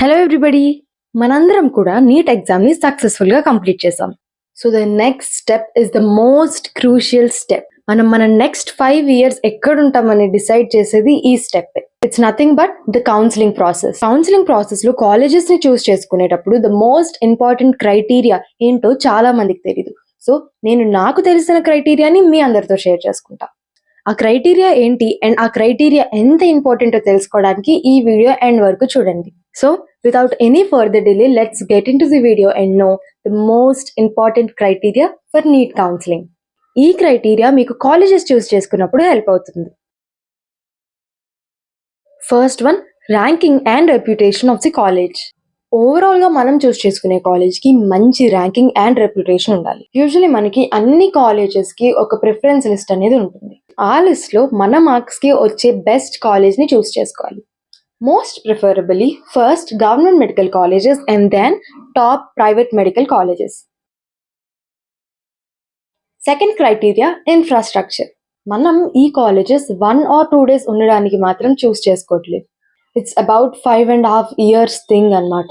Hello everybody, మనందరం కూడా neat ఎగ్జామ్ని సక్సెస్ఫుల్గా కంప్లీట్ చేసాం. So the next step is the most crucial step. మనం మన నెక్స్ట్ 5 years ఎక్కడుంటామని డిసైడ్ చేసేది ఈ step. It's nothing but the counselling process. Counselling ప్రాసెస్లో కాలేజెస్ని చూస్ చేసుకునేటప్పుడు ద మోస్ట్ ఇంపార్టెంట్ క్రైటీరియా ఏంటో చాలా మందికి తెలియదు. సో నేను నాకు తెలిసిన క్రైటీరియాని మీ అందరితో షేర్ చేసుకుంటా. ఆ క్రైటీరియా ఏంటి అండ్ ఆ క్రైటీరియా ఎంత ఇంపార్టెంటో తెలుసుకోవడానికి ఈ వీడియో ఎండ్ వరకు చూడండి. So without any further delay, let's get into the video and know the most important criteria for NEET counseling. ఈ క్రైటీరియా మీకు కాలేజెస్ చూస్ చేసుకున్నప్పుడు హెల్ప్ అవుతుంది. First one, ranking and reputation of the college. ఓవరాల్గా మనం చూస్ చేసుకునే కాలేజ్కి మంచి ర్యాంకింగ్ అండ్ రెప్యుటేషన్ ఉండాలి. యూజువలీ మనకి అన్ని కాలేజెస్కి ఒక ప్రిఫరెన్స్ లిస్ట్ అనేది ఉంటుంది. ఆ లిస్ట్లో మన మార్క్స్కి వచ్చే బెస్ట్ కాలేజ్ని చూస్ చేసుకోవాలి. Most preferably, first government medical colleges and then top private medical colleges. Second criteria, infrastructure. మనం ఈ కాలేజెస్ 1 or 2 days ఉండడానికి మాత్రం చూస్ చేసుకోవట్లేదు. ఇట్స్ అబౌట్ 5.5 years థింగ్ అన్నమాట.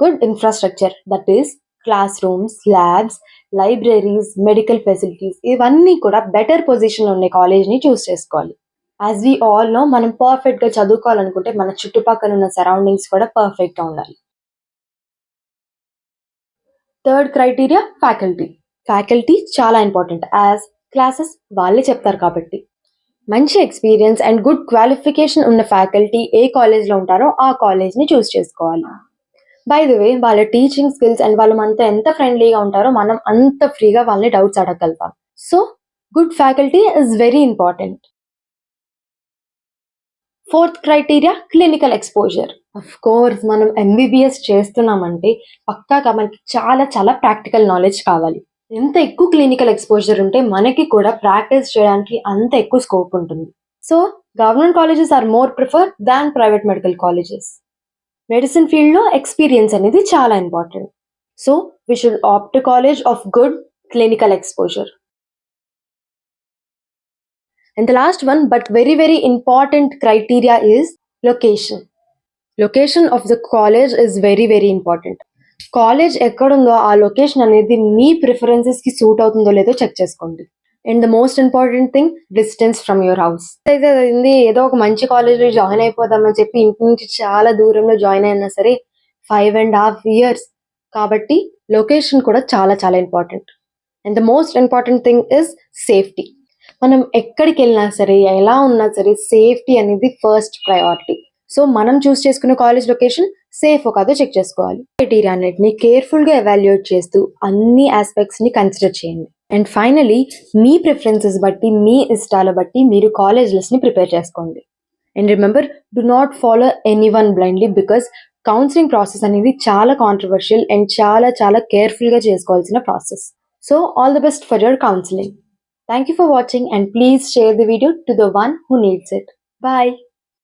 Good infrastructure, that is class rooms, labs, libraries, medical facilities, ఇవన్నీ కూడా better పొజిషన్లో ఉండే కాలేజ్ని చూస్ చేసుకోవాలి. యాజ్ వీ ఆల్ నో, మనం పర్ఫెక్ట్గా చదువుకోవాలనుకుంటే మన చుట్టుపక్కల ఉన్న సరౌండింగ్స్ కూడా పర్ఫెక్ట్గా ఉండాలి. Third criteria, faculty. ఫ్యాకల్టీ చాలా ఇంపార్టెంట్, యాజ్ క్లాసెస్ వాళ్ళే చెప్తారు కాబట్టి. మంచి ఎక్స్పీరియన్స్ అండ్ గుడ్ క్వాలిఫికేషన్ ఉన్న ఫ్యాకల్టీ ఏ కాలేజ్లో ఉంటారో ఆ కాలేజ్ని చూస్ చేసుకోవాలి. బై ది వే, వాళ్ళ టీచింగ్ స్కిల్స్ అండ్ వాళ్ళు మనతో ఎంత ఫ్రెండ్లీగా ఉంటారో మనం అంత ఫ్రీగా వాళ్ళని డౌట్స్ అడగగలుగుతాం. So good faculty is very important. Fourth criteria, clinical exposure. Of course మనం ఎంబీబీఎస్ చేస్తున్నామంటే పక్కాగా మనకి చాలా ప్రాక్టికల్ నాలెడ్జ్ కావాలి. ఎంత ఎక్కువ క్లినికల్ ఎక్స్పోజర్ ఉంటే మనకి కూడా ప్రాక్టీస్ చేయడానికి అంత ఎక్కువ స్కోప్ ఉంటుంది. So government colleges are more prefer than private medical colleges. Medicine ఫీల్డ్లో ఎక్స్పీరియన్స్ అనేది చాలా important. So we should opt college of good clinical exposure. And the last one, but very important criteria, is location. Location of the college is very important. College ఎక్కడుందో ఆ location అనేది మీ ప్రిఫరెన్సెస్కి suit అవుతుందో లేదో check చేసుకోండి. And the most important thing, distance from your house. అయితే ఏదో ఒక మంచి కాలేజ్లో జాయిన్ అయిపోదామని చెప్పి ఇంటి నుంచి చాలా దూరంలో జాయిన్ అయినా సరే 5.5 years కాబట్టి లొకేషన్ కూడా చాలా important. And the most important thing is safety. మనం ఎక్కడికి వెళ్ళినా సరే, ఎలా ఉన్నా సరే, సేఫ్టీ అనేది ఫస్ట్ ప్రయారిటీ. సో మనం చూస్ చేసుకున్న కాలేజ్ లొకేషన్ సేఫ్ కాదో చెక్ చేసుకోవాలి. క్రైటీరియా అన్నిటిని కేర్ఫుల్గా ఎవాల్యుయేట్ చేస్తూ అన్ని ఆస్పెక్ట్స్ని కన్సిడర్ చేయండి. అండ్ ఫైనలీ, మీ ప్రిఫరెన్సెస్ బట్టి, మీ ఇష్టాల బట్టి మీరు కాలేజ్ లిస్ట్ని ప్రిపేర్ చేసుకోండి. And remember, do not follow anyone blindly, because counselling process అనేది చాలా కాంట్రవర్షియల్ అండ్ చాలా కేర్ఫుల్గా చేసుకోవాల్సిన process. So all the best for your counselling. Thank you for watching and please share the video to the one who needs it. Bye.